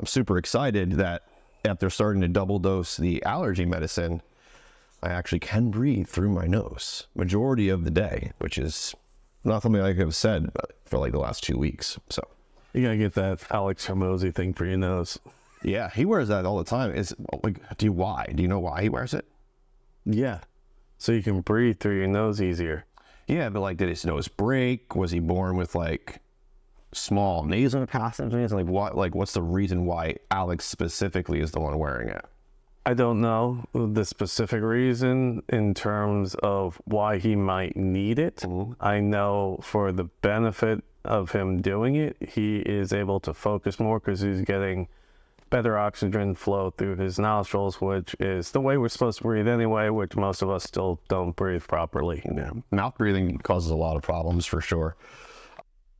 I'm super excited that after starting to double dose the allergy medicine, I actually can breathe through my nose majority of the day, which is not something I could have said for like the last 2 weeks. So You gotta get that Alex Hormozy thing for your nose. yeah, he wears that all the time. Is like, do you know why he wears it? Yeah. So you can breathe through your nose easier. Yeah, but like, did his nose break? Was he born with like small nasal passages? Like, what? Like, what's the reason why Alex specifically is the one wearing it? I don't know the specific reason in terms of why he might need it. Mm-hmm. I know for the benefit of him doing it, he is able to focus more because he's getting better oxygen flow through his nostrils, which is the way we're supposed to breathe anyway, which most of us still don't breathe properly. Yeah, mouth breathing causes a lot of problems for sure.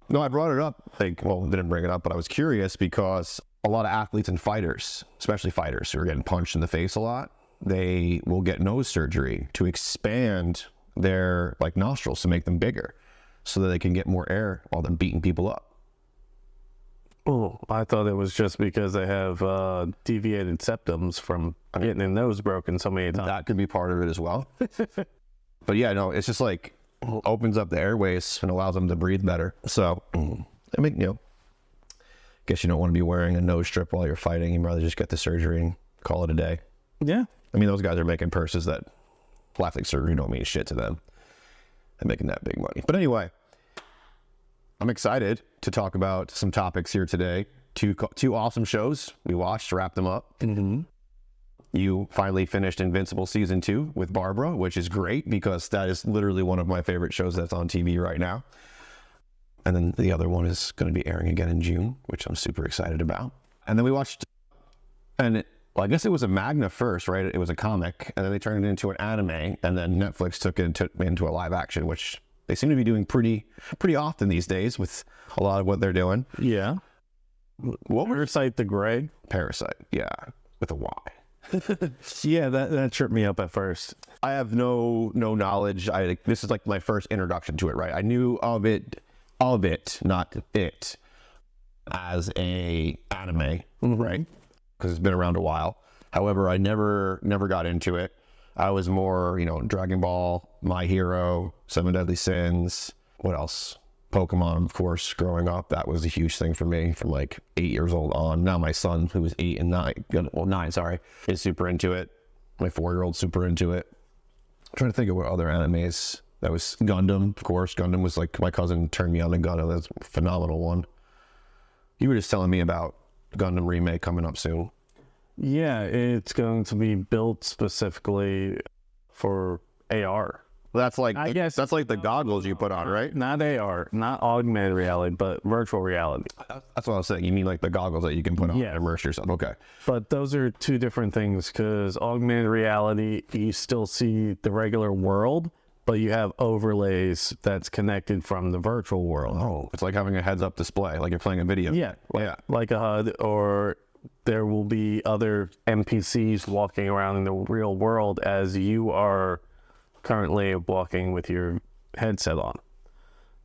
No, I brought it up. Like, well, didn't bring it up, but I was curious because a lot of athletes and fighters, especially fighters who are getting punched in the face a lot, they will get nose surgery to expand their like nostrils to make them bigger so that they can get more air while they're beating people up. Oh, I thought it was just because they have deviated septums from getting their nose broken so many times. That could be part of it as well. But yeah, no, it's just like opens up the airways and allows them to breathe better. So, I mean, guess you don't want to be wearing a nose strip while you're fighting. You'd rather just get the surgery and call it a day. Yeah. I mean, those guys are making purses that plastic surgery don't mean shit to them. They're making that big money. But anyway, I'm excited to talk about some topics here today. Two awesome shows we watched, wrapped them up. Mm-hmm. You finally finished Invincible Season 2 with Barbara, which is great because that is literally one of my favorite shows that's on TV right now. And then the other one is going to be airing again in June, which I'm super excited about. And then we watched, well, I guess it was a manga first, right? It was a comic, and then they turned it into an anime, and then Netflix took it into a live action, which they seem to be doing pretty often these days with a lot of what they're doing. Yeah. What Parasite the Gray? Parasite, yeah, with a Y. Yeah, that tripped me up at first. I have no knowledge. This is like my first introduction to it, right? I knew of it, not it, as a anime, right? Because it's been around a while. However, I never got into it. I was more, Dragon Ball, My Hero, Seven Deadly Sins. What else? Pokemon, of course, growing up. That was a huge thing for me from like 8 years old on. Now my son, who was 9, is super into it. My 4-year-old's super into it. I'm trying to think of what other animes. That was Gundam, of course. Gundam was like, my cousin turned me on to Gundam. That's a phenomenal one. You were just telling me about Gundam remake coming up soon. Yeah, it's going to be built specifically for AR. That's like, I guess that's like the goggles you put on, right? Not AR, not augmented reality, but virtual reality. That's what I was saying. You mean like the goggles that you can put on Yeah. and immerse yourself. Okay. But those are two different things because augmented reality, you still see the regular world, but you have overlays that's connected from the virtual world. Oh, it's like having a heads-up display, like you're playing a video. Yeah, Yeah. like a HUD, or there will be other NPCs walking around in the real world as you are currently walking with your headset on.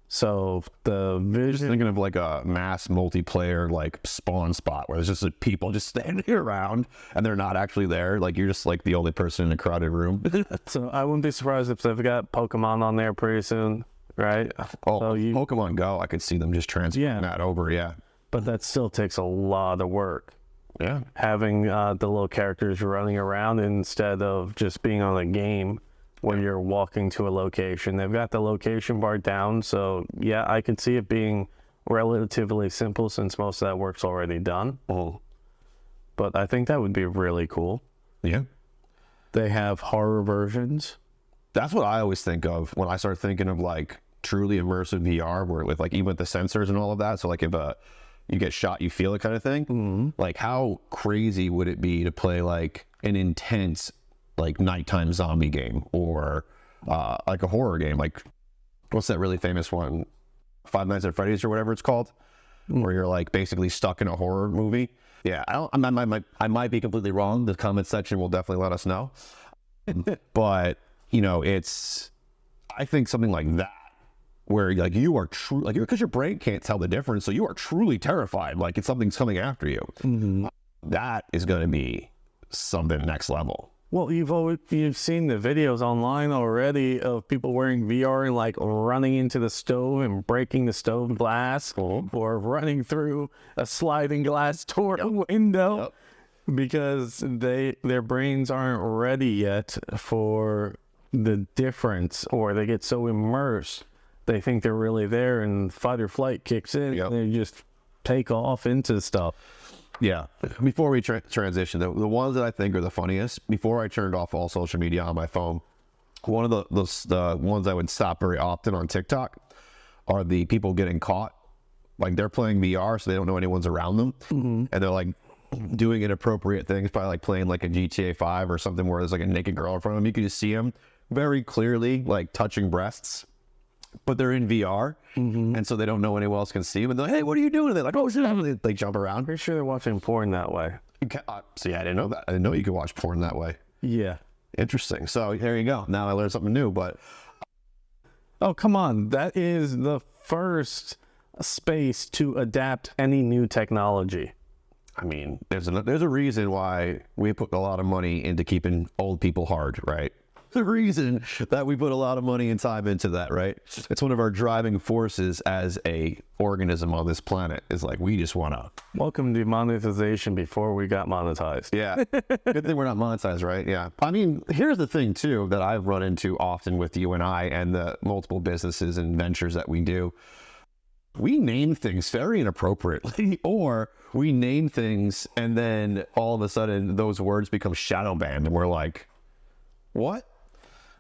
So the vision... Just thinking of like a mass multiplayer like spawn spot where there's just like people just standing around and they're not actually there. Like you're just like the only person in a crowded room. So I wouldn't be surprised if they've got Pokemon on there pretty soon, right? Oh, So Pokemon Go, I could see them just transferring that over, yeah. But that still takes a lot of work. Yeah. Having the little characters running around instead of just being on a game when you're walking to a location. They've got the location bar down, so yeah, I could see it being relatively simple since most of that work's already done. Oh. But I think that would be really cool. Yeah. They have horror versions. That's what I always think of when I start thinking of like truly immersive VR, where with like even with the sensors and all of that. So like if you get shot, you feel it kind of thing. Mm-hmm. Like how crazy would it be to play like an intense like nighttime zombie game or like a horror game? Like what's that really famous one? Five Nights at Freddy's or whatever it's called, where you're like basically stuck in a horror movie. Yeah, I might be completely wrong. The comment section will definitely let us know. But I think something like that where like you are true, like because your brain can't tell the difference, so you are truly terrified, like it's something's coming after you. That is going to be something next level. Well, you've seen the videos online already of people wearing VR and like running into the stove and breaking the stove glass, or running through a sliding glass door window, because their brains aren't ready yet for the difference, or they get so immersed they think they're really there, and fight or flight kicks in, and they just take off into stuff. Yeah. Before we transition, the ones that I think are the funniest, before I turned off all social media on my phone, one of the ones I would stop very often on TikTok are the people getting caught. Like they're playing VR, so they don't know anyone's around them. And they're like doing inappropriate things by like playing like a GTA 5 or something where there's like a naked girl in front of them. You can just see them very clearly like touching breasts. But they're in VR, and so they don't know anyone else can see them. And they're like, hey, what are you doing? And they're like, oh, shit. They jump around. Pretty sure they're watching porn that way. See, I didn't know that. I didn't know you could watch porn that way. Yeah. Interesting. So there you go. Now I learned something new, but... Oh, come on. That is the first space to adapt any new technology. I mean, there's a reason why we put a lot of money into keeping old people hard, right? The reason that we put a lot of money and time into that, right? It's one of our driving forces as a organism on this planet. Is like we just want to welcome demonetization before we got monetized. Yeah, good thing we're not monetized, right? Yeah. I mean, here's the thing too that I've run into often with you and I, and the multiple businesses and ventures that we do. We name things very inappropriately, or we name things and then all of a sudden those words become shadow banned, and we're like, what?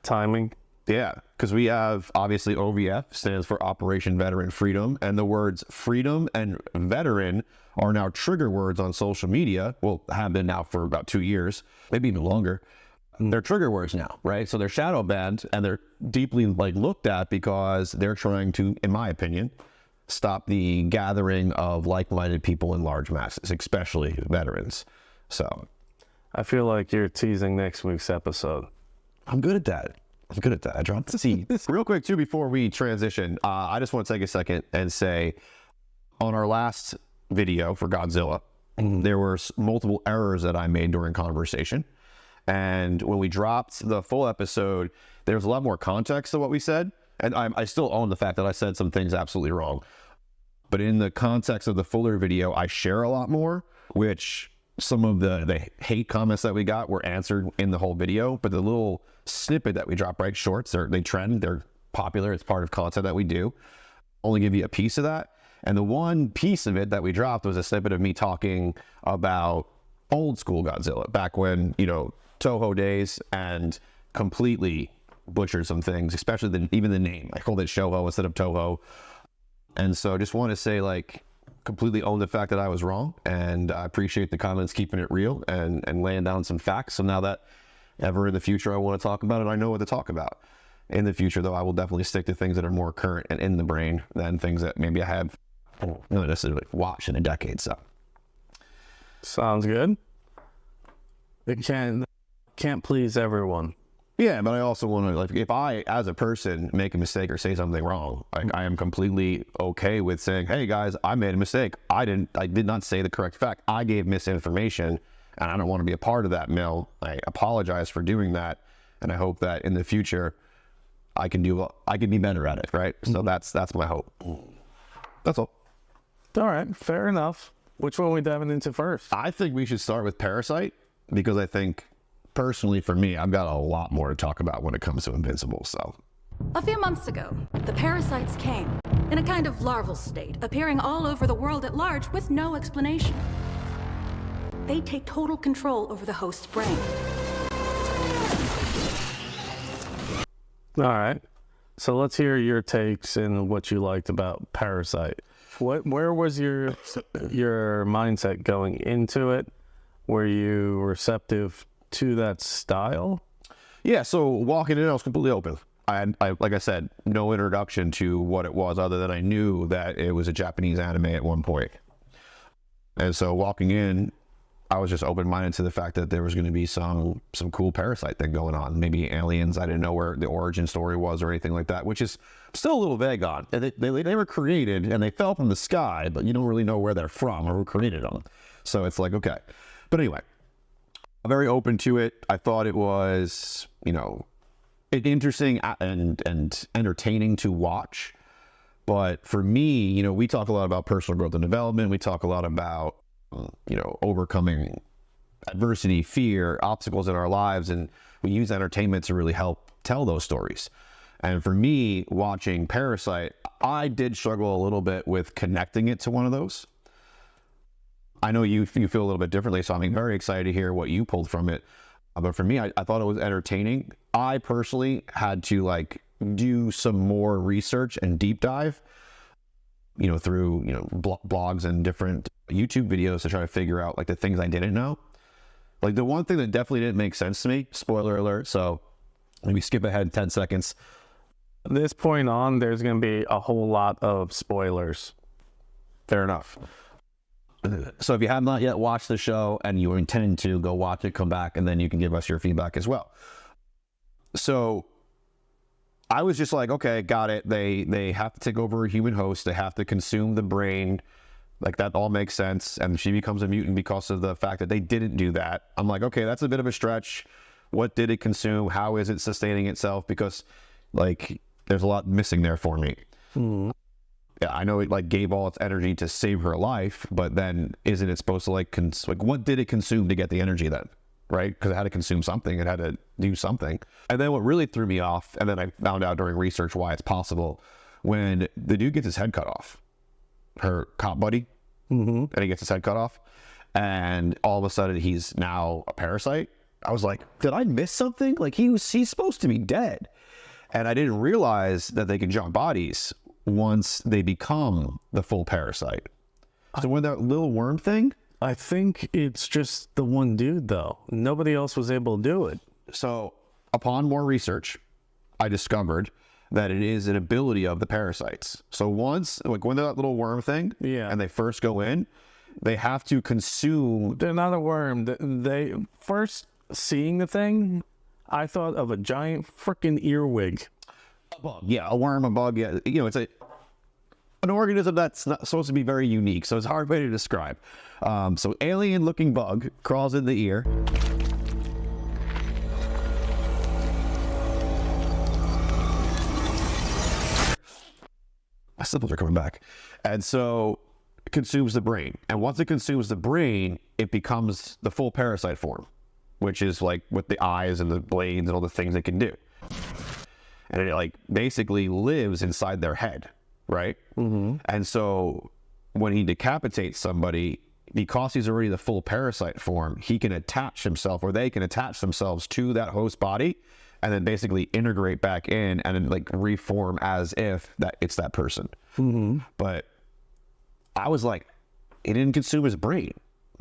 Timing. Yeah, because we have obviously OVF stands for Operation Veteran Freedom, and the words freedom and veteran are now trigger words on social media. Well, have been now for about 2 years, maybe even longer. They're trigger words now, right? So they're shadow banned, and they're deeply like looked at because they're trying to, in my opinion, stop the gathering of like-minded people in large masses, especially veterans. So I feel like you're teasing next week's episode. I'm good at that. I dropped the seed. Real quick, too, before we transition, I just want to take a second and say, on our last video for Godzilla, there were multiple errors that I made during conversation. And when we dropped the full episode, there was a lot more context to what we said. And I still own the fact that I said some things absolutely wrong. But in the context of the fuller video, I share a lot more, which some of the hate comments that we got were answered in the whole video. But the little snippet that we drop, right, shorts, they trend, they're popular, it's part of content that we do, only give you a piece of that. And the one piece of it that we dropped was a snippet of me talking about old school Godzilla, back when, Toho days, and completely butchered some things, especially even the name. I called it Shoho instead of Toho. And so just want to say, like, completely own the fact that I was wrong, and I appreciate the comments keeping it real and laying down some facts. So now that ever in the future I want to talk about it, I know what to talk about. In the future, though, I will definitely stick to things that are more current and in the brain than things that maybe I have not necessarily watched in a decade. So sounds good. It can't please everyone. Yeah, but I also want to, like, if I, as a person, make a mistake or say something wrong, I am completely okay with saying, hey, guys, I made a mistake. I did not say the correct fact. I gave misinformation, and I don't want to be a part of that mill. I apologize for doing that, and I hope that in the future I can be better at it, right? So that's my hope. That's all. All right, fair enough. Which one are we diving into first? I think we should start with Parasyte, because I think, personally, for me, I've got a lot more to talk about when it comes to Invincible, so. A few months ago, the parasites came, in a kind of larval state, appearing all over the world at large with no explanation. They take total control over the host's brain. All right. So let's hear your takes and what you liked about Parasyte. Where was your mindset going into it? Were you receptive to that style? Yeah, so walking in, I was completely open. I like I said, no introduction to what it was other than I knew that it was a Japanese anime at one point. And so walking in, I was just open-minded to the fact that there was going to be some cool parasite thing going on. Maybe aliens. I didn't know where the origin story was or anything like that, which is still a little vague on. And they were created and they fell from the sky, but you don't really know where they're from or who created them. So it's like, okay. But anyway, I'm very open to it. I thought it was, interesting and entertaining to watch. But for me, we talk a lot about personal growth and development. We talk a lot about overcoming adversity, fear, obstacles in our lives, and we use entertainment to really help tell those stories. And for me, watching Parasite, I did struggle a little bit with connecting it to one of those. I know you feel a little bit differently, so I'm very excited to hear what you pulled from it. But for me, I thought it was entertaining. I personally had to do some more research and deep dive, through blogs and different YouTube videos to try to figure out the things I didn't know. The one thing that definitely didn't make sense to me, spoiler alert, so maybe skip ahead 10 seconds. At this point on, there's going to be a whole lot of spoilers. Fair enough. So if you have not yet watched the show and you are intending to, go watch it, come back, and then you can give us your feedback as well. So I was just like, okay, got it. They have to take over a human host. They have to consume the brain. That all makes sense. And she becomes a mutant because of the fact that they didn't do that. I'm like, okay, that's a bit of a stretch. What did it consume? How is it sustaining itself? Because there's a lot missing there for me. Mm. Yeah, I know it gave all its energy to save her life, but then isn't it supposed to what did it consume to get the energy then? Right? Because it had to consume something. It had to do something. And then what really threw me off, and then I found out during research why it's possible, when the dude gets his head cut off, her cop buddy, and he gets his head cut off, and all of a sudden he's now a parasite. I was like, did I miss something? He's supposed to be dead. And I didn't realize that they can jump bodies once they become the full parasite. So when that little worm thing, I think it's just the one dude, though. Nobody else was able to do it. So upon more research, I discovered that it is an ability of the parasites. So once, when they're that little worm thing, and they first go in, they have to consume. They're not a worm. They first seeing the thing, I thought of a giant freaking earwig. A bug, yeah, a worm, a bug, yeah. It's an organism that's not supposed to be very unique, so it's a hard way to describe. So alien-looking bug crawls in the ear. My sniffles are coming back. And so it consumes the brain. And once it consumes the brain, it becomes the full parasite form, which is with the eyes and the blades and all the things it can do. And it basically lives inside their head, right? Mm-hmm. And so when he decapitates somebody, because he's already the full parasite form, he can attach himself, or they can attach themselves to that host body, and then basically integrate back in and then reform as if that it's that person. Mm-hmm. But I was like, he didn't consume his brain.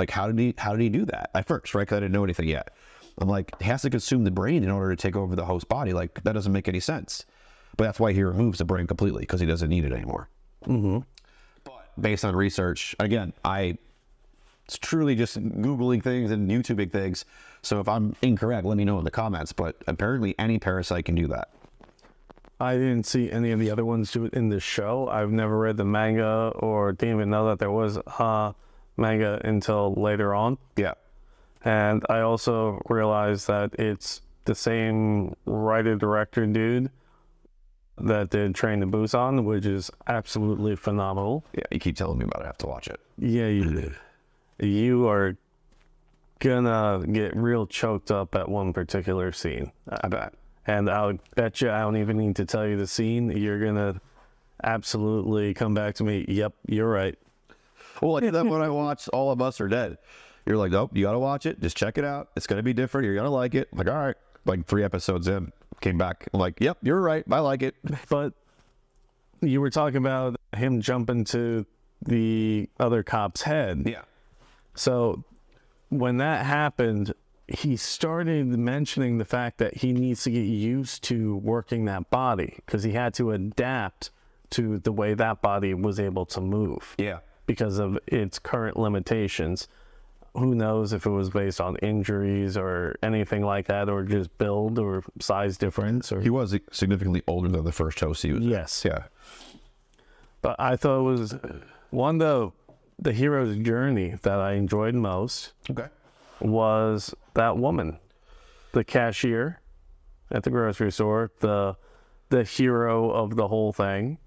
How did he do that at first, right? Because I didn't know anything yet. I'm like, he has to consume the brain in order to take over the host body. That doesn't make any sense. But that's why he removes the brain completely, because he doesn't need it anymore. Mm-hmm. But based on research, again, it's truly just Googling things and YouTubing things. So if I'm incorrect, let me know in the comments. But apparently any parasite can do that. I didn't see any of the other ones do it in the show. I've never read the manga or didn't even know that there was manga until later on. Yeah. And I also realized that it's the same writer-director dude that did Train to Busan, which is absolutely phenomenal. Yeah, you keep telling me about it. I have to watch it. Yeah, you did. You are gonna get real choked up at one particular scene. I bet. And I'll bet you I don't even need to tell you the scene. You're gonna absolutely come back to me. Yep, you're right. Well, that when I watched All of Us Are Dead. You're like, nope, you got to watch it. Just check it out. It's going to be different. You're going to like it. I'm like, all right. 3 episodes in, came back. I'm like, yep, you're right. I like it. But you were talking about him jumping to the other cop's head. Yeah. So when that happened, he started mentioning the fact that he needs to get used to working that body because he had to adapt to the way that body was able to move. Yeah. Because of its current limitations. who knows if it was based on injuries or anything like that, or just build or size difference. Or He was significantly older than the first host he was. yes, Yeah. but I thought it was one of the hero's journey that I enjoyed most Okay. was that woman, the cashier at the grocery store, the hero of the whole thing.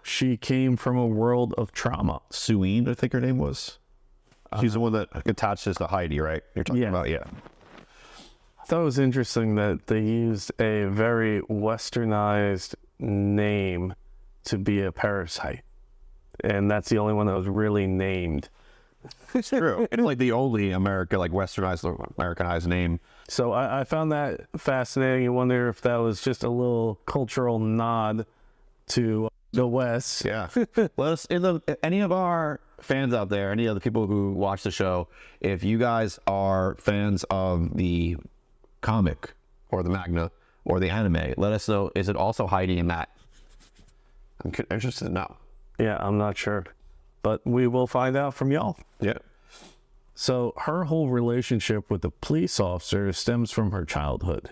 She came from a world of trauma. Suine, I think her name was. She's the one that attaches to Heidi, right? You're talking about, yeah. I thought it was interesting that they used a very westernized name to be a parasite. And that's the only one that was really named. It's true. It's like the only westernized, Americanized name. So I found that fascinating. I wonder if that was just a little cultural nod to the West. Yeah. Let us, any of our fans out there, any of the people who watch the show, if you guys are fans of the comic or the manga or the anime, let us know. Is it also Heidi in that? I'm interested to know. Yeah, I'm not sure. But we will find out from y'all. Yeah. So her whole relationship with the police officer stems from her childhood.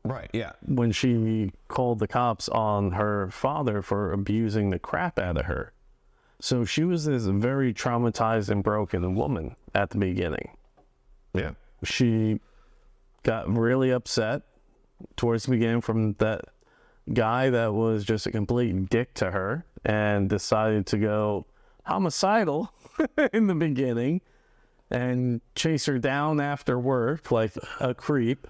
Right, yeah. When she called the cops on her father for abusing the crap out of her. So she was this very traumatized and broken woman at the beginning. Yeah. She got really upset towards the beginning from that guy that was just a complete dick to her and decided to go homicidal in the beginning and chase her down after work like a creep.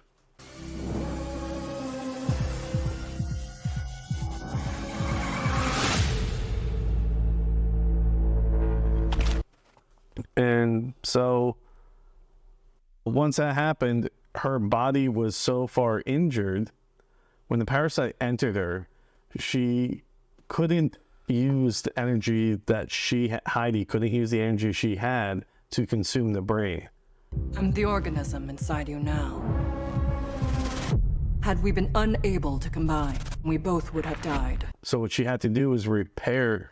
And so once that happened, her body was so far injured, when the parasite entered her, she couldn't use the energy that Heidi couldn't use the energy she had to consume the brain. I'm the organism inside you now. Had we been unable to combine, we both would have died. So what she had to do was repair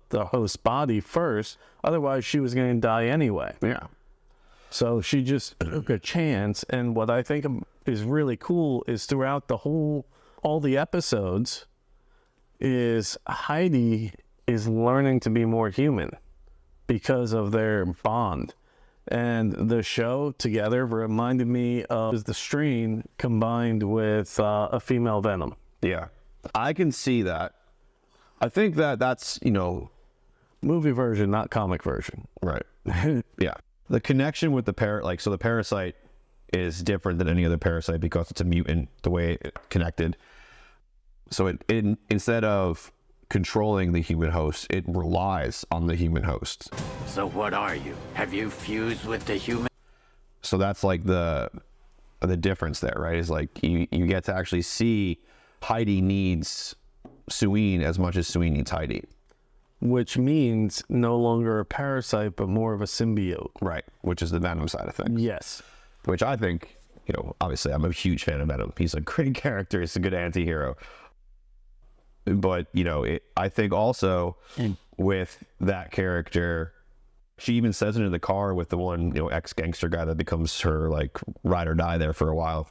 the host's body first, otherwise she was going to die anyway. Yeah. So she just took a chance, and what I think is really cool is throughout all the episodes, is Heidi is learning to be more human because of their bond. And the show together reminded me of the strain combined with a female venom. Yeah. I can see that. I think that's, Movie version, not comic version. right. Yeah. The connection with the so the parasite is different than any other parasite because it's a mutant, the way it connected. So it instead of controlling the human host, it relies on the human host. So what are you? Have you fused with the human? So that's like the difference there, right? Is like you get to actually see Heidi needs Suine as much as Suine needs Heidi. Which means no longer a parasite, but more of a symbiote. Right. Which is the Venom side of things. Yes. Which I think, obviously I'm a huge fan of Venom. He's a great character. He's a good anti-hero. But, I think also with that character, she even says it in the car with the one, ex-gangster guy that becomes her, like, ride or die there for a while.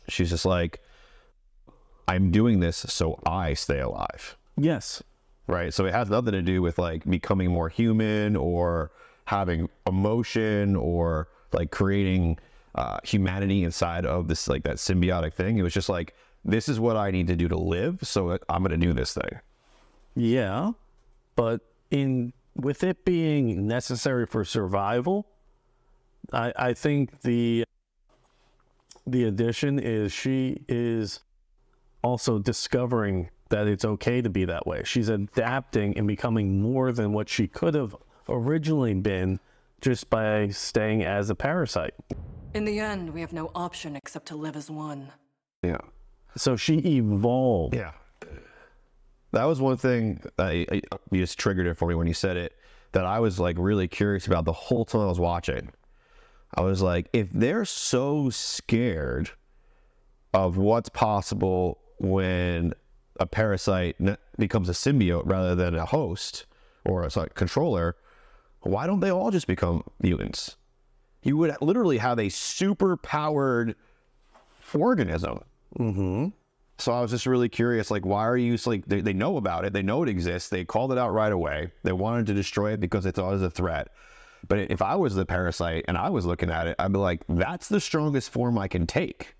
She's just like, I'm doing this so I stay alive. Yes. Right. So it has nothing to do with, like, becoming more human or having emotion or, like, creating humanity inside of this, like, that symbiotic thing. It was just like, this is what I need to do to live, so I'm going to do this thing. Yeah, but with it being necessary for survival, I think the addition is she is also discovering that it's okay to be that way. She's adapting and becoming more than what she could have originally been just by staying as a parasite. In the end, we have no option except to live as one. Yeah. So she evolved. Yeah. That was one thing you just triggered it for me when you said it, that I was like really curious about the whole time I was watching. I was like, if they're so scared of what's possible when a parasite becomes a symbiote rather than a host or a controller, why don't they all just become mutants? You would literally have a super powered organism. Mm-hmm. So I was just really curious, like, why are you like, they know about it, they know it exists, they called it out right away, they wanted to destroy it because it's always a threat. But if I was the parasite and I was looking at it, I'd be like, that's the strongest form I can take.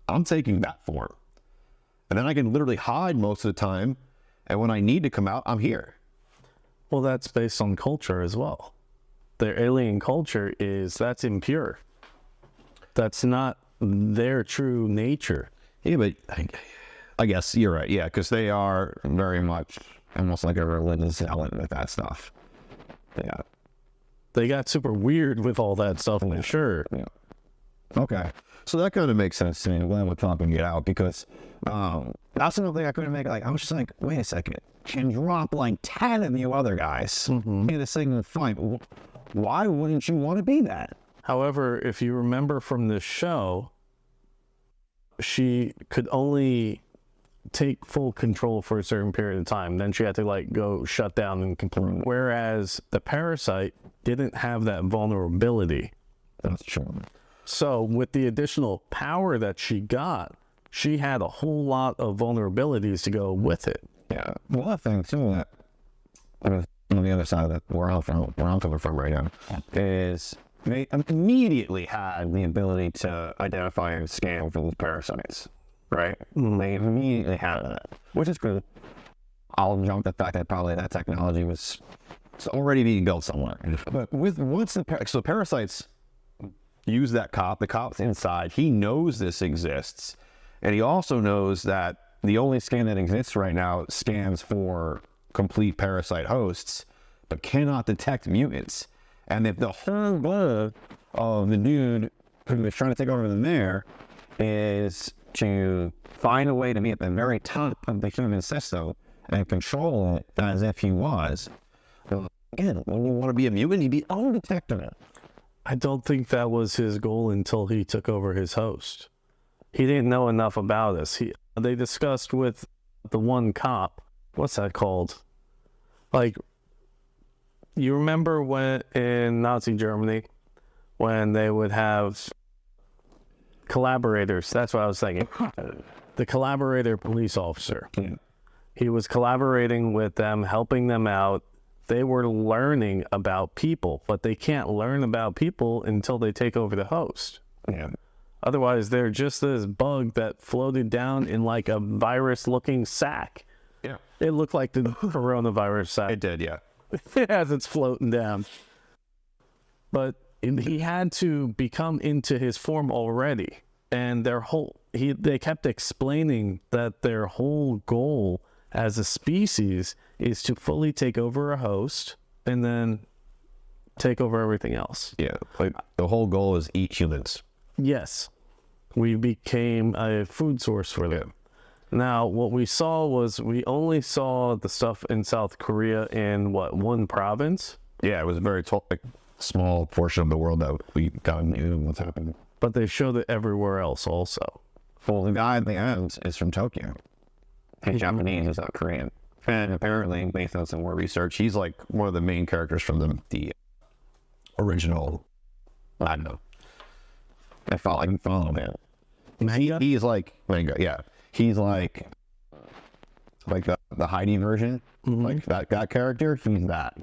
I'm taking that form. And then I can literally hide most of the time. And when I need to come out, I'm here. Well, that's based on culture as well. Their alien culture that's impure. That's not their true nature. Yeah, but I guess you're right. Yeah, because they are very much almost like a religious element with that stuff. Yeah. They got super weird with all that stuff, for sure. Yeah. Okay. So that kind of makes sense to me. I'm glad we're talking it out because that's another thing I couldn't make. Like, I was just like, wait a second. Can drop like 10 of you other guys in a single fight. Why wouldn't you want to be that? However, if you remember from the show, she could only take full control for a certain period of time. Then she had to like go shut down and complete. Whereas the parasite didn't have that vulnerability. That's true. So with the additional power that she got, she had a whole lot of vulnerabilities to go with it. Yeah. Well, I think too that on the other side of that, where I'm coming from right now, is they immediately had the ability to identify and scan for these parasites, right? They immediately had that, which is good. I'll jump the fact that probably that technology was already being built somewhere. But so parasites use that cop. The cop's inside. He knows this exists, and he also knows that the only scan that exists right now scans for complete parasite hosts, but cannot detect mutants. And if the whole goal of the dude who is trying to take over the mayor is to find a way to be at the very top of the human system and control it as if he was, again, when you want to be a mutant, you'd be undetectable. I don't think that was his goal until he took over his host. He didn't know enough about us. They discussed with the one cop, what's that called? Like, you remember when in Nazi Germany, when they would have collaborators, that's what I was thinking. The collaborator police officer. Yeah. He was collaborating with them, helping them out. They were learning about people, but they can't learn about people until they take over the host. Yeah. Otherwise, they're just this bug that floated down in like a virus-looking sack. Yeah. It looked like the coronavirus sack. It did, yeah. As it's floating down. But he had to become into his form already. And they kept explaining that their whole goal as a species is to fully take over a host and then take over everything else. Yeah. Like the whole goal is eat humans. Yes. We became a food source for them. Now, what we saw was we only saw the stuff in South Korea in, one province? Yeah, it was a very small portion of the world that we got into what's happening. But they showed it everywhere else also. Well, the guy at the end is from Tokyo. He's Japanese, he's not Korean. And apparently, based on some more research, he's like one of the main characters from the original, I don't know. I can follow him. Manga? He's like manga, yeah. He's like the Heidi version, like that character. He's that,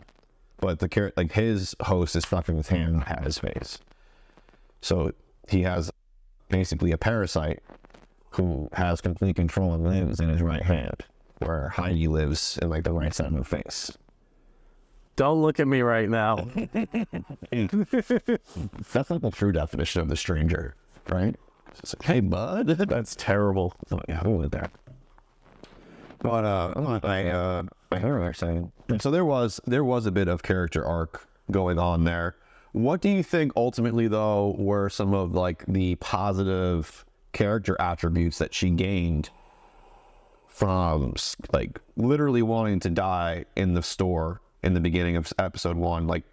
but the like his host is fucking his hand at his face. So he has basically a parasite who has complete control and lives in his right hand, where Heidi lives in like the right side of the face. Don't look at me right now. That's not the true definition of the stranger, right? It's like, hey, bud. That's terrible. Oh, yeah, who lived there? But I hear what you're saying. So there was a bit of character arc going on there. What do you think ultimately, though, were some of like the positive character attributes that she gained from like literally wanting to die in the store in the beginning of episode 1, like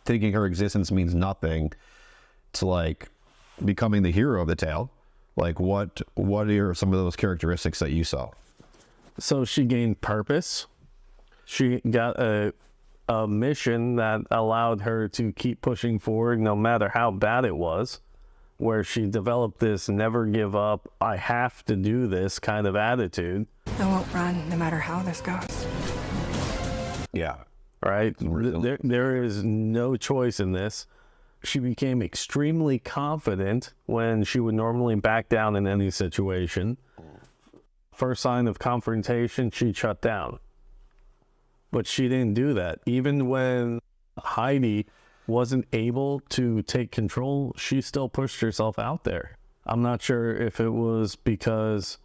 thinking her existence means nothing, to like becoming the hero of the tale? Like what are some of those characteristics that you saw? So she gained purpose. She got a a mission that allowed her to keep pushing forward no matter how bad it was, where she developed this never give up, I have to do this kind of attitude. I won't run no matter how this goes. Yeah. Right? There is no choice in this. She became extremely confident when she would normally back down in any situation. First sign of confrontation, she shut down. But she didn't do that. Even when Heidi wasn't able to take control, she still pushed herself out there. I'm not sure if it was because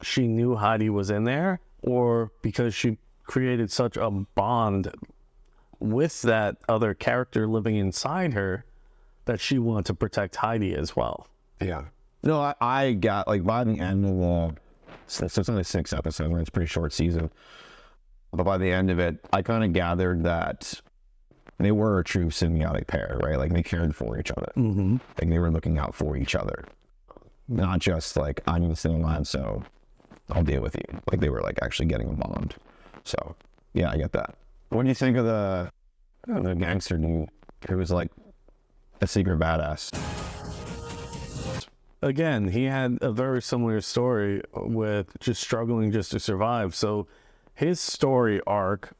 she knew Heidi was in there or because she created such a bond with that other character living inside her that she wanted to protect Heidi as well. Yeah. No, I got, like, by the end of the, so it's only 6 episodes, and it's a pretty short season. But by the end of it, I kind of gathered that they were a true symbiotic pair, right? Like, they cared for each other. Mm-hmm. Like, they were looking out for each other. Not just, like, I'm in the same line, so I'll deal with you. Like, they were, like, actually getting a bond. So, yeah, I get that. What do you think of the gangster dude who was, like, a secret badass? Again, he had a very similar story with just struggling just to survive. So his story arc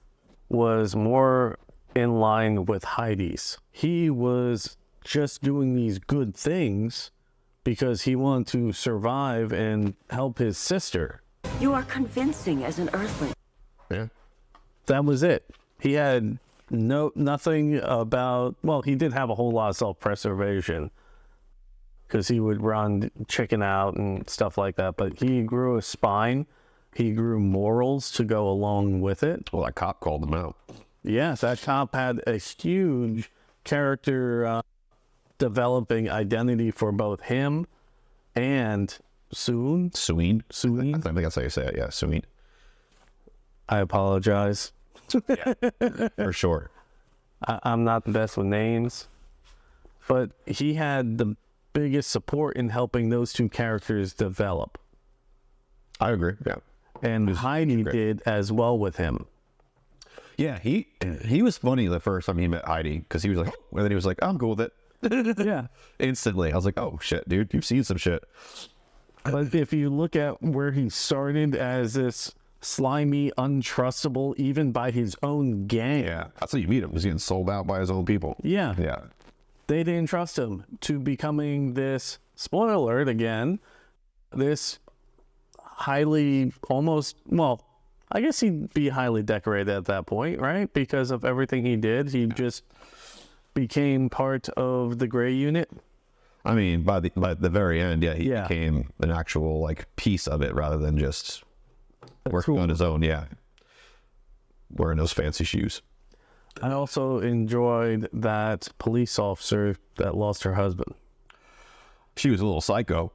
was more in line with Heidi's. He was just doing these good things because he wanted to survive and help his sister. You are convincing as an Earthling. Yeah. That was it. He had nothing about, well, he did have a whole lot of self-preservation because he would run chicken out and stuff like that, but he grew a spine. He grew morals to go along with it. Well, that cop called him out. Yes, that cop had a huge character developing identity for both him and Soon. Suine? Suine? I think that's how you say it, yeah, Suine. I apologize. For sure. I'm not the best with names, but he had the biggest support in helping those two characters develop. I agree, yeah. And Heidi did as well with him. Yeah, he was funny the first time he met Heidi because he was like, and then he was like, I'm cool with it. Yeah. Instantly. I was like, oh shit, dude, you've seen some shit. But if you look at where he started as this slimy, untrustable, even by his own gang. Yeah, that's how you meet him. He's getting sold out by his own people. Yeah. Yeah. They didn't trust him to becoming this, spoiler alert again, this highly, almost, well, I guess he'd be highly decorated at that point, right? Because of everything he did. He just became part of the Gray unit. I mean, by the very end, yeah, he Yeah. became an actual, like, piece of it rather than just working on his own, yeah. Wearing those fancy shoes. I also enjoyed that police officer that lost her husband. She was a little psycho.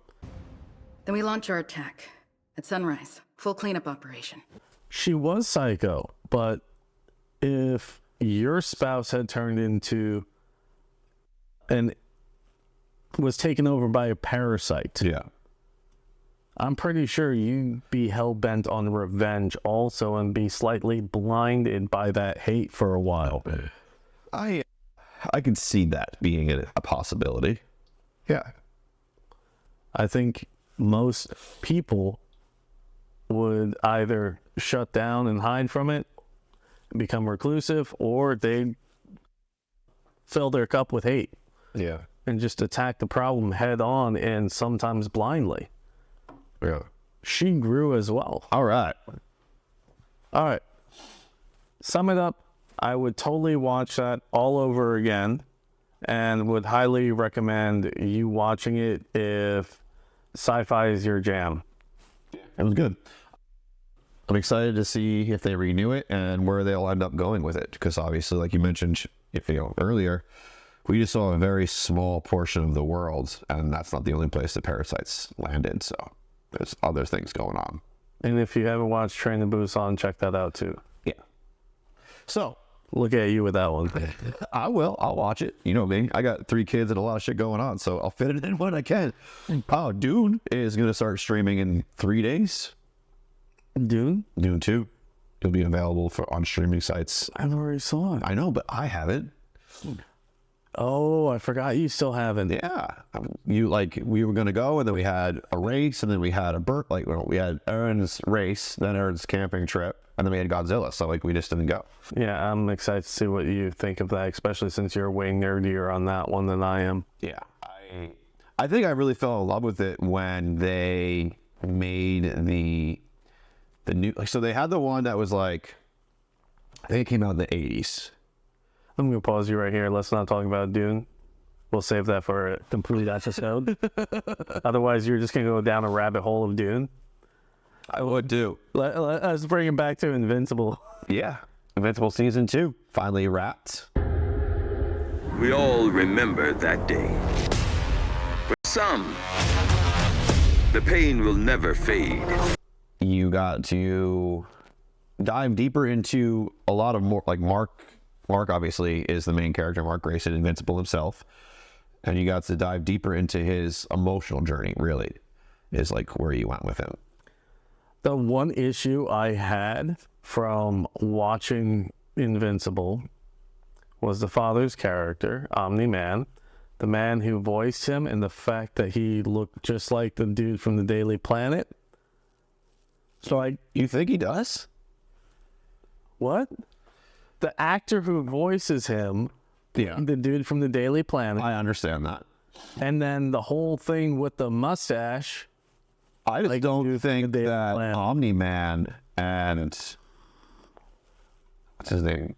Then we launch our attack. At sunrise, full cleanup operation. She was psycho, but if your spouse had turned into and was taken over by a parasite, Yeah. I'm pretty sure you'd be hell-bent on revenge also and be slightly blinded by that hate for a while. I could see that being a possibility. Yeah. I think most people would either shut down and hide from it, become reclusive, or they'd fill their cup with hate Yeah. and just attack the problem head on and sometimes blindly. Yeah. She grew as well. All right. All right. Sum it up. I would totally watch that all over again and would highly recommend you watching it if sci-fi is your jam. It was good. I'm excited to see if they renew it and where they'll end up going with it. Because obviously, like you mentioned, earlier, we just saw a very small portion of the world, and that's not the only place the parasites landed. So there's other things going on. And if you haven't watched Train to Busan, check that out too. Yeah. So Look at you with that one. I will. I'll watch it. You know me. I got 3 kids and a lot of shit going on, so I'll fit it in when I can. Oh, Dune is going to start streaming in 3 days. Dune? Dune 2. It'll be available on streaming sites. I've already saw it. I know, but I haven't. Oh, I forgot you still haven't. Yeah, we were gonna go, and then we had a race, and then we had we had Aaron's race, then Aaron's camping trip, and then we had Godzilla. So we just didn't go. Yeah, I'm excited to see what you think of that, especially since you're way nerdier on that one than I am. Yeah, I think I really fell in love with it when they made the new. So they had the one that was I think it came out in the 80s. I'm going to pause you right here. Let's not talk about Dune. We'll save that for a complete episode. Otherwise, you're just going to go down a rabbit hole of Dune. I would do. Let's bring it back to Invincible. Yeah. Invincible Season 2. Finally wrapped. We all remember that day. For some, the pain will never fade. You got to dive deeper into a lot of more, Mark obviously is the main character, Mark Grayson, Invincible himself. And you got to dive deeper into his emotional journey, really, is where you went with him. The one issue I had from watching Invincible was the father's character, Omni-Man, the man who voiced him, and the fact that he looked just like the dude from the Daily Planet. So You think he does? What? The actor who voices him, Yeah. the dude from the Daily Planet, I understand that. and then the whole thing with the mustache. I just don't think Daily that Planet. Omni-Man and what's his name?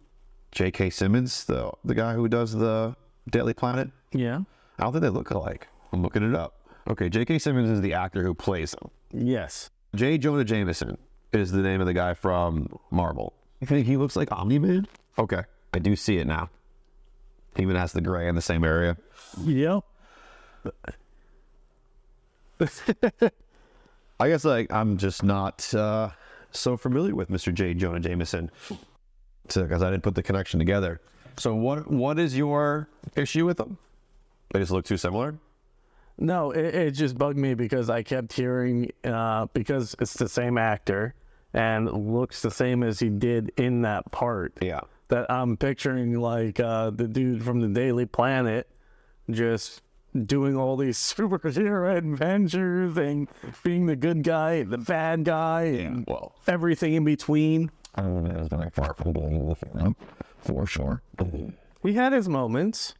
J.K. Simmons, the guy who does the Daily Planet. Yeah. I don't think they look alike. I'm looking it up. Okay, J.K. Simmons is the actor who plays him. Yes. J. Jonah Jameson is the name of the guy from Marvel. You think he looks like Omni-Man? Okay, I do see it now. He even has the gray in the same area. Yep. I guess I'm just not so familiar with Mr. J. Jonah Jameson because I didn't put the connection together. So what is your issue with them? They just look too similar? No, it just bugged me because I kept hearing, because it's the same actor and looks the same as he did in that part. Yeah. That I'm picturing the dude from the Daily Planet just doing all these superhero adventures and being the good guy, the bad guy, and everything in between. I don't know, it's not far from being with him, for sure. He had his moments.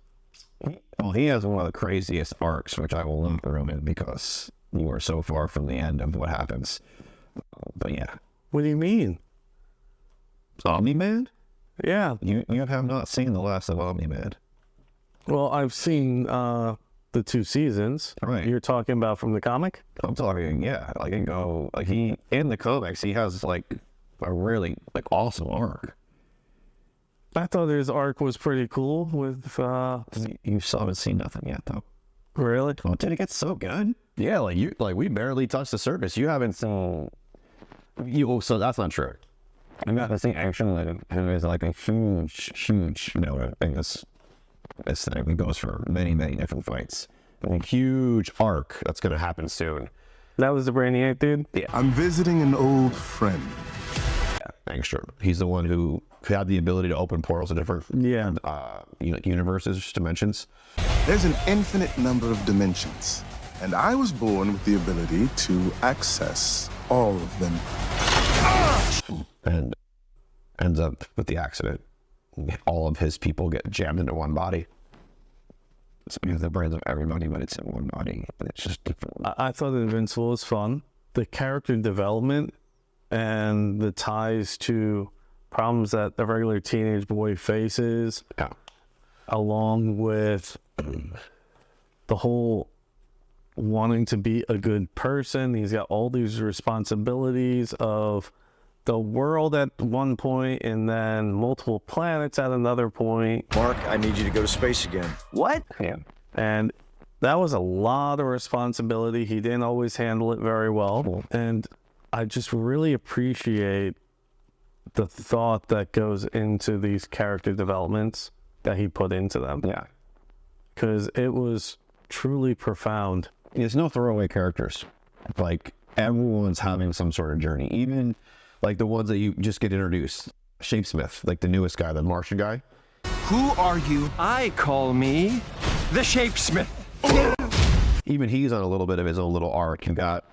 Well, he has one of the craziest arcs, which I will not throw in because you are so far from the end of what happens. But yeah. What do you mean? Omni-Man? Yeah. You have not seen the last of Omni-Man. Well, I've seen the 2 seasons. Right. You're talking about from the comic? I'm talking, he in the comics, he has a really awesome arc. I thought his arc was pretty cool with You still haven't seen nothing yet, though. Really? Oh, did it get so good? Yeah, we barely touched the surface. You haven't seen. So that's not true. I'm not saying action. There's a huge thing. This thing goes for many different fights. A huge arc that's going to happen soon. That was the Brainiac dude? Yeah. I'm visiting an old friend. Angstrom. He's the one who had the ability to open portals to different universes, dimensions. There's an infinite number of dimensions, and I was born with the ability to access all of them. And ends up with the accident. All of his people get jammed into one body. It's the brains of everybody, but it's in one body. It's just different. I thought Invincible was fun. The character development and the ties to problems that the regular teenage boy faces, along with the whole wanting to be a good person. He's got all these responsibilities of the world at one point and then multiple planets at another point. Mark, I need you to go to space again. What? Yeah. And that was a lot of responsibility. He didn't always handle it very well. And I just really appreciate the thought that goes into these character developments that he put into them. Yeah. Because it was truly profound. There's no throwaway characters. Everyone's having some sort of journey. Even Like the ones that you just get introduced. Shapesmith, like the newest guy, the Martian guy. Who are you? I call me the Shapesmith. Even he's on a little bit of his own little arc. You got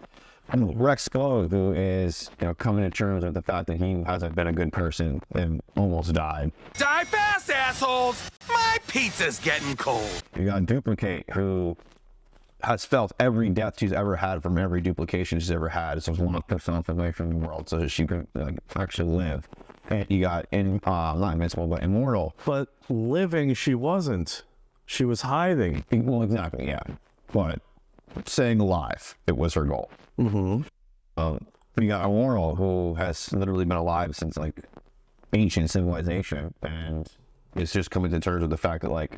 Rex Skull, who is, coming to terms with the fact that he hasn't been a good person and almost died. Die fast, assholes! My pizza's getting cold. You got Duplicate, who has felt every death she's ever had from every duplication she's ever had. So she's locked herself away from the world so that she can actually live. And you got not Invincible, but Immortal. But living, she wasn't. She was hiding. Well, exactly, yeah. But staying alive, it was her goal. Mm-hmm. We got Immortal, who has literally been alive since like ancient civilization, and it's just coming to terms with the fact that like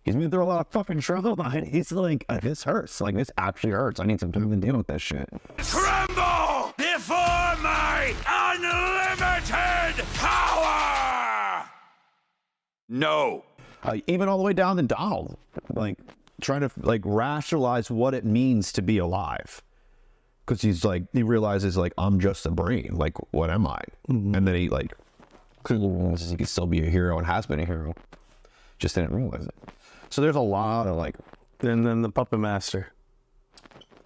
he's been through a lot of fucking trouble. He's like, this hurts. Like this actually hurts. I need some time to deal with this shit. Tremble before my unlimited power! No. Even all the way down to Donald, like trying to like rationalize what it means to be alive, because he realizes like I'm just a brain. Like what am I? Mm-hmm. And then he like clearly realizes he can still be a hero and has been a hero, just didn't realize it. So there's a lot of like, and then the Puppet Master.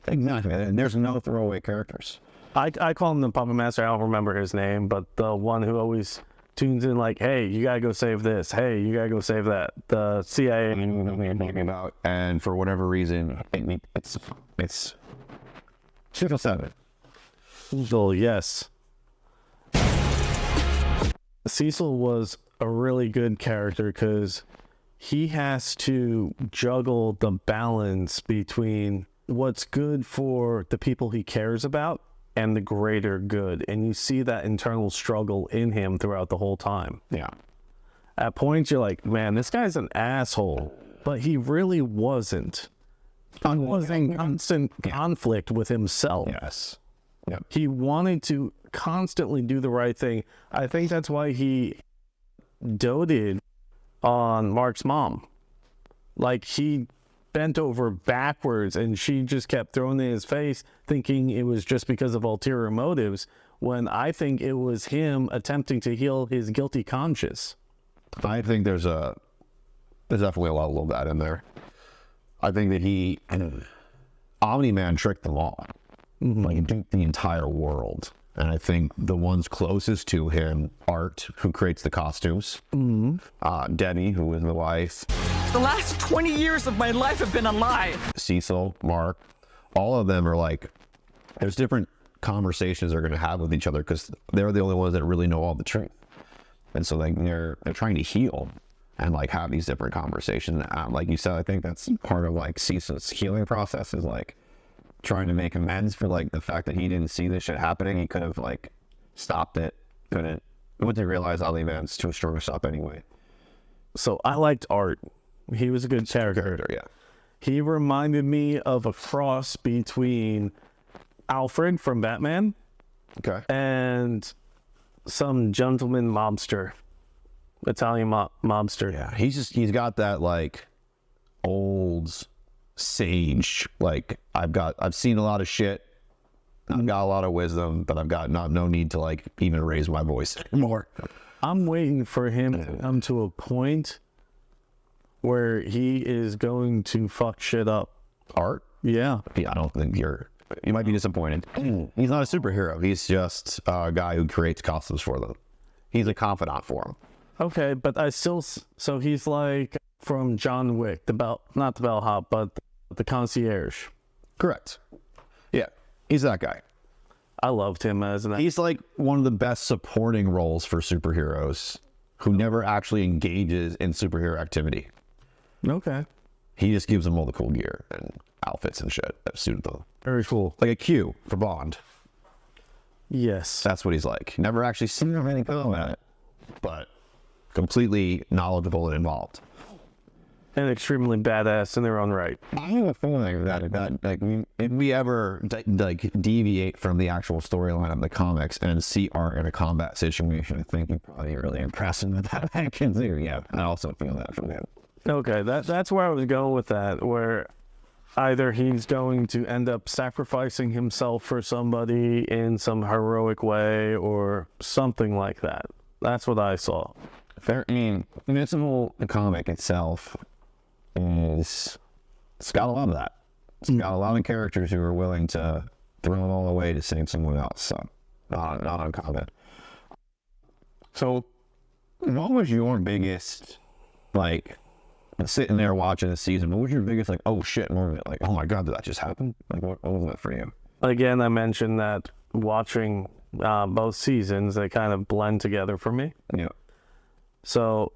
Exactly. And there's no throwaway characters. I call him the Puppet Master. I don't remember his name, but the one who always tunes in like, hey, you gotta go save this. Hey, you gotta go save that. The CIA. I mean, what you're talking about. And for whatever reason, it's Triple 7. Cecil, yes. Cecil was a really good character because he has to juggle the balance between what's good for the people he cares about and the greater good. And you see that internal struggle in him throughout the whole time. Yeah. At points, you're like, man, this guy's an asshole. But he really wasn't. He was in constant conflict with himself. Yes. Yep. He wanted to constantly do the right thing. I think that's why he doted on Mark's mom. Like, he bent over backwards and she just kept throwing it in his face, thinking it was just because of ulterior motives, when I think it was him attempting to heal his guilty conscience. I think there's definitely a lot of that in there. I think that Omni-Man tricked them all. Mm-hmm. Like, the entire world. And I think the ones closest to him, Art, who creates the costumes, Denny, who is the wife. The last 20 years of my life have been a lie. Cecil, Mark, all of them are like, there's different conversations they're going to have with each other because they're the only ones that really know all the truth. And so like they're trying to heal and like have these different conversations. Like you said, I think that's part of like Cecil's healing process is like trying to make amends for like the fact that he didn't see this shit happening. He could have like stopped it, couldn't. Once he realized all the events, too strong to stop anyway. So I liked Art. He was a good character. Yeah. He reminded me of a cross between Alfred from Batman, and some gentleman mobster, Italian mobster. Yeah, he's got that like old sage. Like I've seen a lot of shit. I've got a lot of wisdom, but I've got no need to like even raise my voice anymore. I'm waiting for him to come to a point where he is going to fuck shit up. Art? Yeah. I don't think you might be disappointed. He's not a superhero. He's just a guy who creates costumes for them. He's a confidant for them. Okay, but so he's like from John Wick, not the bellhop, but the concierge. Correct. Yeah, he's that guy. I loved him as He's like one of the best supporting roles for superheroes who never actually engages in superhero activity. Okay. He just gives them all the cool gear and outfits and shit that suited them. Very cool. Like a Q for Bond. Yes. That's what he's like. Never actually seen him really go at it, but completely knowledgeable and involved. And extremely badass in their own right. I have a feeling that like if we ever like deviate from the actual storyline of the comics and see Art in a combat situation, I think you'd probably really impress him with that. I can see, yeah. I also feel that from him. Okay, that's where I was going with that, where either he's going to end up sacrificing himself for somebody in some heroic way or something like that. That's what I saw. I mean, Invincible, the comic itself, it's got a lot of that. It's got a lot of characters who are willing to throw it all away to save someone else. So, not uncommon. So, what was your biggest, like, sitting there watching the season, what was your biggest, like, oh shit moment? Like, oh my God, did that just happen? Like, what was that for you? Again, I mentioned that watching both seasons, they kind of blend together for me. Yeah. So,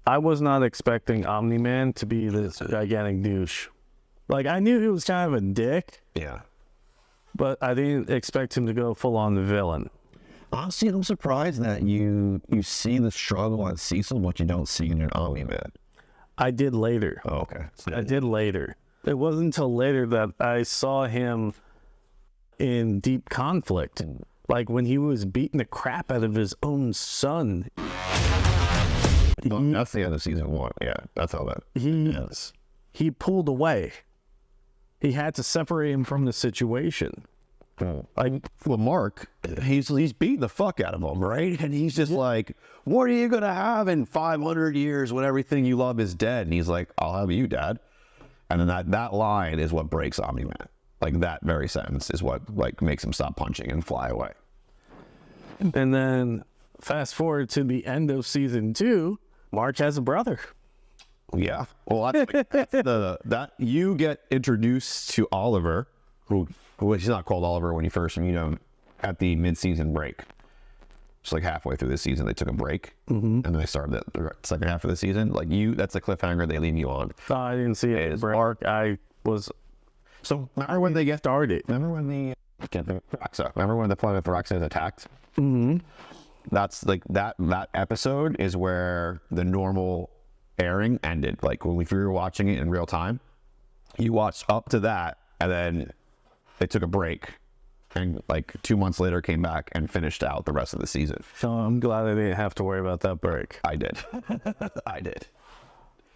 I was not expecting Omni-Man to be this gigantic douche. Like, I knew he was kind of a dick. Yeah. But I didn't expect him to go full-on villain. Honestly, I'm surprised that you see the struggle on Cecil, but you don't see it in Omni-Man. I did later. Oh, okay. I did later. It wasn't until later that I saw him in deep conflict. Like when he was beating the crap out of his own son. That's the end of season 1. Yeah, that's all that is. He pulled away. He had to separate him from the situation. Like, well, Mark, he's beating the fuck out of him, right? And he's just like, what are you going to have in 500 years when everything you love is dead? And he's like, I'll have you, Dad. And then that line is what breaks Omni-Man. Like, that very sentence is what, like, makes him stop punching and fly away. And then, fast forward to the end of season 2, Mark has a brother. Yeah. Well, that's that you get introduced to Oliver, who he's not called Oliver when you first meet him, at the mid-season break. Just like halfway through the season, they took a break, and then they started the second half of the season. Like that's the cliffhanger they leave you on. I didn't see it. Mark, I was. So remember when they get started? Remember when remember when the planet Thraxa is attacked? Mm-hmm. That's like that episode is where the normal airing ended. Like when we were watching it in real time, you watched up to that, and then they took a break, and like 2 months later came back and finished out the rest of the season. So I'm glad I didn't have to worry about that break. I did. I did.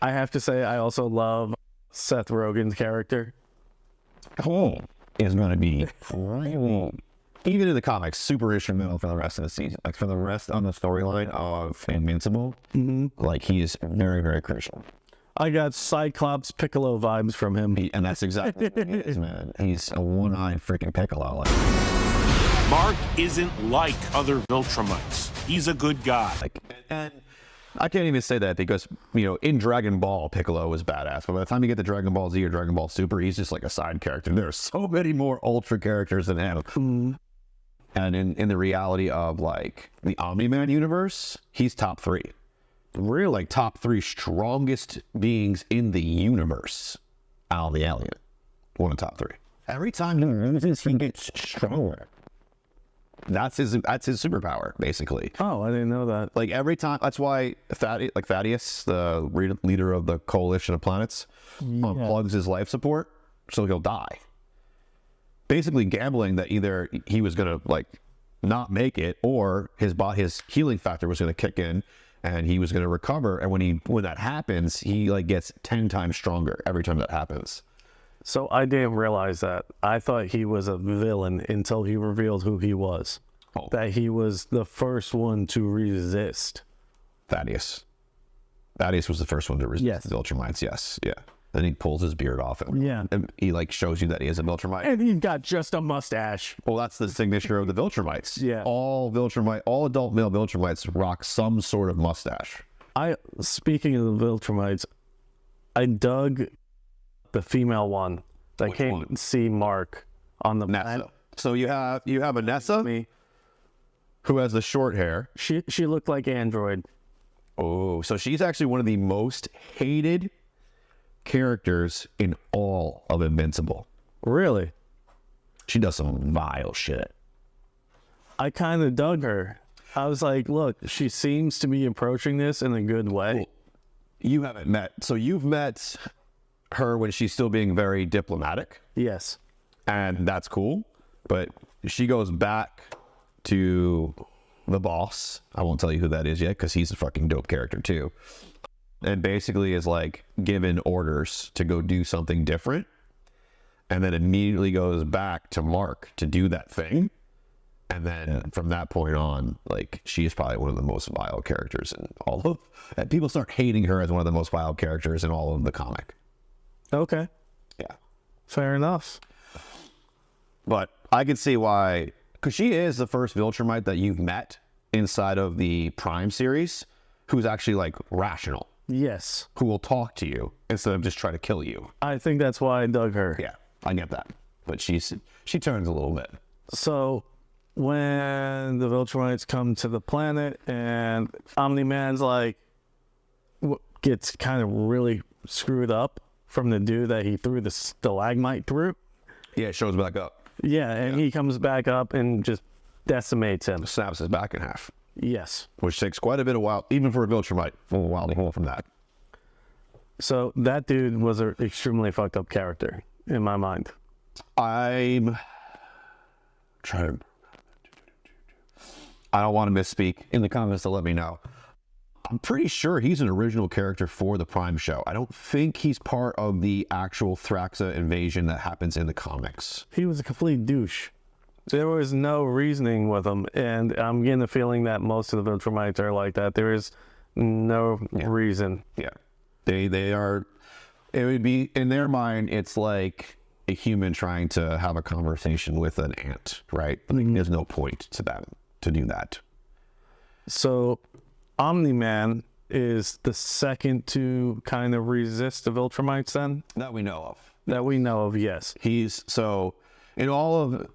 I have to say, I also love Seth Rogen's character. Oh, is going to be really, even in the comics, super instrumental for the rest of the season. Like for the rest on the storyline of Invincible, like he is very, very crucial. I got Cyclops Piccolo vibes from him. And that's exactly what he is, man. He's a one-eyed freaking Piccolo. Mark isn't like other Viltrumites. He's a good guy. And I can't even say that because, in Dragon Ball, Piccolo was badass. But by the time you get to Dragon Ball Z or Dragon Ball Super, he's just like a side character. There are so many more Ultra characters than him. And in the reality of, like, the Omni-Man universe, he's top 3. Really, like, top 3 strongest beings in the universe. Al the Alien. One of the top 3. Every time he loses, he gets stronger. That's his superpower, basically. Oh, I didn't know that. Like every time, that's why Thaddeus, the leader of the coalition of planets, unplugs his life support, so he'll die. Basically gambling that either he was gonna like not make it, or his healing factor was gonna kick in, and he was gonna recover. And when that happens, he like gets 10 times stronger every time that happens. So I didn't realize that. I thought he was a villain until he revealed who he was. Oh. That he was the first one to resist. Thaddeus was the first one to resist the Viltrumites, yes. Yeah. Then he pulls his beard off and he like shows you that he is a Viltrumite. And he's got just a mustache. Well, that's the signature of the Viltrumites. Yeah. All adult male Viltrumites rock some sort of mustache. Speaking of the Viltrumites, I dug the female one that came to see Mark on the Nessa. So you have a Nessa who has the short hair. She looked like Android. Oh, so she's actually one of the most hated characters in all of Invincible. Really? She does some vile shit. I kind of dug her. I was like, look, she seems to be approaching this in a good way. Well, you haven't met. So you've met her when she's still being very diplomatic. Yes. And that's cool. But she goes back to the boss. I won't tell you who that is yet because he's a fucking dope character too. And basically is like given orders to go do something different. and then immediately goes back to Mark to do that thing. And then from that point on, like, she is probably one of the most vile characters in all of, and people start hating her as one of the most vile characters in all of the comic. Okay. Yeah. Fair enough. But I can see why, because she is the first Viltrumite that you've met inside of the Prime series who's actually like rational. Yes. Who will talk to you instead of just try to kill you. I think that's why I dug her. Yeah, I get that. But she turns a little bit. So when the Viltrumites come to the planet and Omni-Man's like gets kind of really screwed up from the dude that he threw the stalagmite through. Yeah, it shows back up. Yeah, and he comes back up and just decimates him. Snaps his back in half. Yes. Which takes quite a bit of while, even for a Viltrumite, a while to heal from that. So that dude was an extremely fucked up character in my mind. I'm trying. I don't want to misspeak. In the comments to let me know. I'm pretty sure he's an original character for the Prime show. I don't think he's part of the actual Thraxa invasion that happens in the comics. He was a complete douche. There was no reasoning with him, and I'm getting the feeling that most of the Viltrumites are like that. There is no reason. Yeah. They are, it would be, in their mind, it's like a human trying to have a conversation with an ant, right? Like, there's no point to them to do that. So Omni-Man is the second to kind of resist the Viltrumites then? That we know of. That we know of, yes. He's, so in all of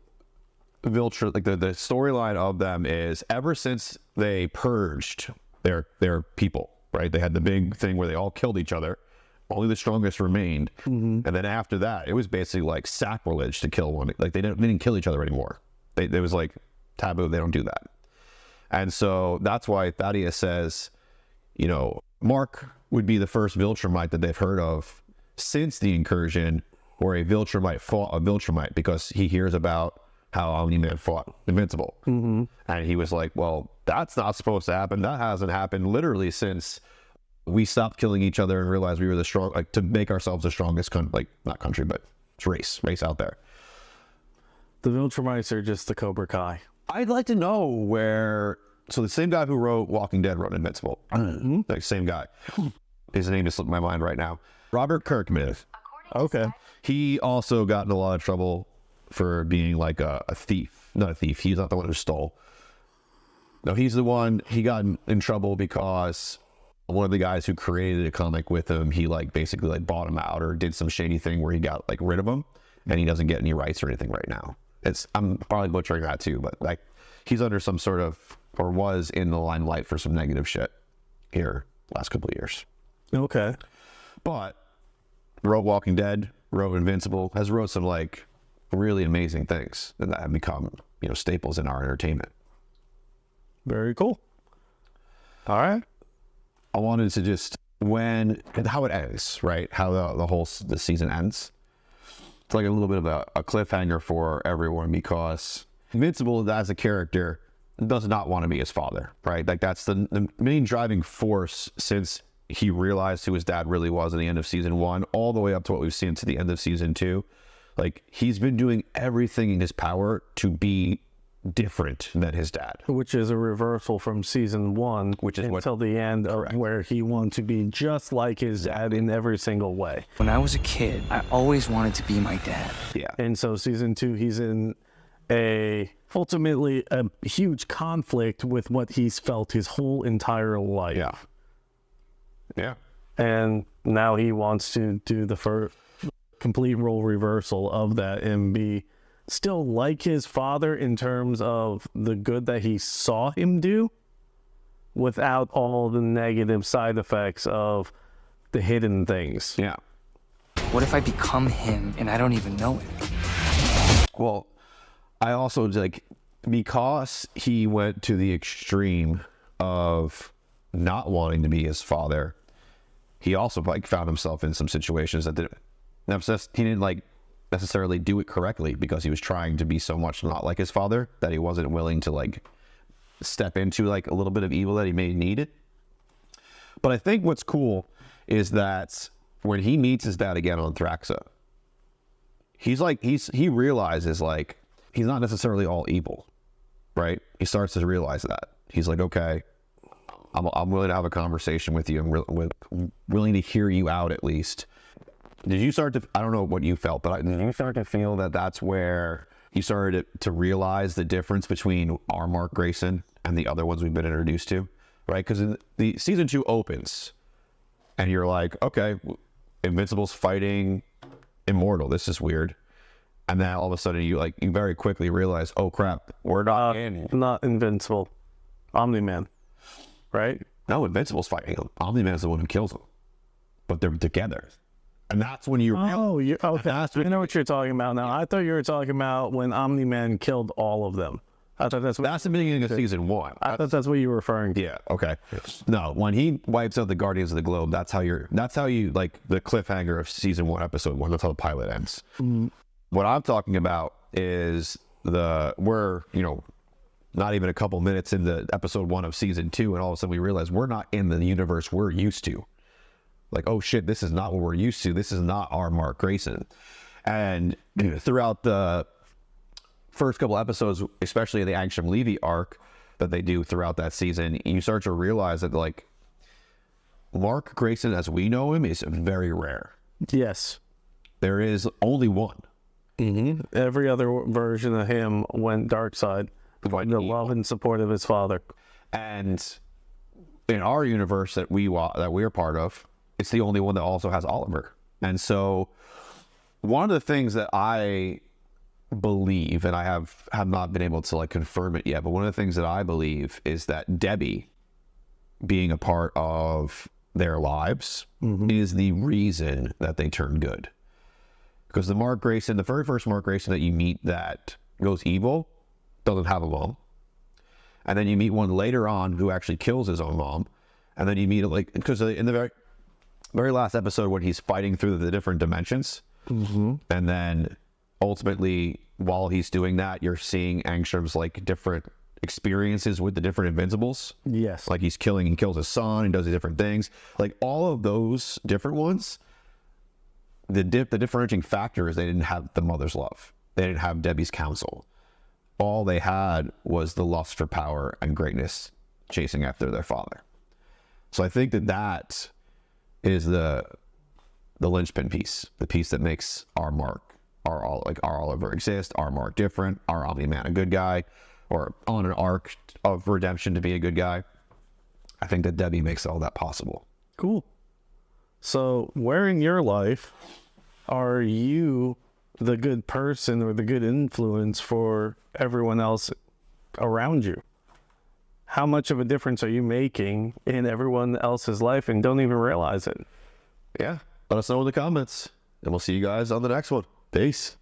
Viltrum, like the storyline of them is ever since they purged their people, right? They had the big thing where they all killed each other. Only the strongest remained. And then after that, it was basically like sacrilege to kill one. Like they didn't kill each other anymore. It was like taboo. They don't do that. And so that's why Thaddeus says, you know, Mark would be the first Viltrumite that they've heard of since the incursion where a Viltrumite fought a Viltrumite, because he hears about how Omni-Man fought Invincible. And he was like, well, that's not supposed to happen. That hasn't happened literally since we stopped killing each other and realized we were the strong, like, to make ourselves the strongest, not country, but it's race out there. The Viltrumites are just the Cobra Kai. I'd like to know where, so the same guy who wrote Walking Dead wrote Invincible. Like, same guy. His name is slipping my mind right now. Robert Kirkman. Okay. He also got in a lot of trouble for being like a thief. Not a thief. He's not the one who stole. No, he's the one, he got in trouble because one of the guys who created a comic with him, he like basically like bought him out or did some shady thing where he got like rid of him, and he doesn't get any rights or anything right now. I'm probably butchering that too, but like he's under some sort of, or was in the limelight for some negative shit here last couple of years. Okay. But wrote Walking Dead, wrote Invincible, has wrote some like really amazing things that have become, you know, staples in our entertainment. Very cool. All right. I wanted to just, how it ends, right? How the season ends. It's like a little bit of a cliffhanger for everyone, because Invincible as a character does not want to be his father, right? Like that's the main driving force since he realized who his dad really was at the end of season 1, all the way up to what we've seen to the end of season 2. Like he's been doing everything in his power to be different than his dad, which is a reversal from season 1, which is until the end of where he wanted to be just like his dad in every single way. When I was a kid, I always wanted to be my dad. Yeah. And so season 2, he's in ultimately a huge conflict with what he's felt his whole entire life. Yeah. Yeah. And now he wants to do the complete role reversal of that and be still like his father in terms of the good that he saw him do, without all the negative side effects of the hidden things. Yeah. What if I become him and I don't even know it? Well, I also like, because he went to the extreme of not wanting to be his father, he also like found himself in some situations that he didn't like necessarily do it correctly, because he was trying to be so much not like his father that he wasn't willing to like step into like a little bit of evil that he may need it. But I think what's cool is that when he meets his dad again on Thraxa, he realizes like he's not necessarily all evil, right? He starts to realize that. He's like, okay, I'm willing to have a conversation with you. I'm willing to hear you out at least. Did you start to, I don't know what you felt, but did you start to feel that that's where you started to realize the difference between our Mark Grayson and the other ones we've been introduced to, right? Because the season 2 opens and you're like, okay, Invincible's fighting Immortal. This is weird. And then all of a sudden you very quickly realize, oh crap, we're not not Invincible. Omni-Man, right? No, Invincible's fighting him. Omni-Man's the one who kills him. But they're together. And that's when you... okay. I know what you're talking about now. I thought you were talking about when Omni-Man killed all of them. I thought that's the beginning of season 1. I thought that's what you were referring to. Yeah, okay. No, when he wipes out the Guardians of the Globe, that's how you, like, the cliffhanger of season 1, episode 1. That's how the pilot ends. Mm-hmm. What I'm talking about is we're, not even a couple minutes into episode 1 of season 2, and all of a sudden we realize we're not in the universe we're used to. Like, oh shit, this is not what we're used to. This is not our Mark Grayson. And throughout the first couple episodes, especially the Angstrom Levy arc that they do throughout that season, you start to realize that, like, Mark Grayson as we know him is very rare. Yes. There is only one. Mm-hmm. Every other version of him went dark side. The love and support of his father. And in our universe that we're part of, it's the only one that also has Oliver. And so one of the things that I believe, and I have not been able to like confirm it yet, but one of the things that I believe is that Debbie being a part of their lives is the reason that they turn good. Because the very first Mark Grayson that you meet that goes evil doesn't have a mom. And then you meet one later on who actually kills his own mom. And then you meet, like, because in the very last episode when he's fighting through the different dimensions, and then ultimately while he's doing that, you're seeing Angstrom's like different experiences with the different Invincibles. Yes. Like he's kills his son and does these different things. Like all of those different ones, the differentiating factor is they didn't have the mother's love. They didn't have Debbie's counsel. All they had was the lust for power and greatness chasing after their father. So I think that is the linchpin piece, the piece that makes our Mark, our Oliver exist, our Mark different, our Omni-Man a good guy, or on an arc of redemption to be a good guy. I think that Debbie makes all that possible. Cool. So where in your life are you the good person or the good influence for everyone else around you? How much of a difference are you making in everyone else's life and don't even realize it? Yeah. Let us know in the comments, and we'll see you guys on the next one. Peace.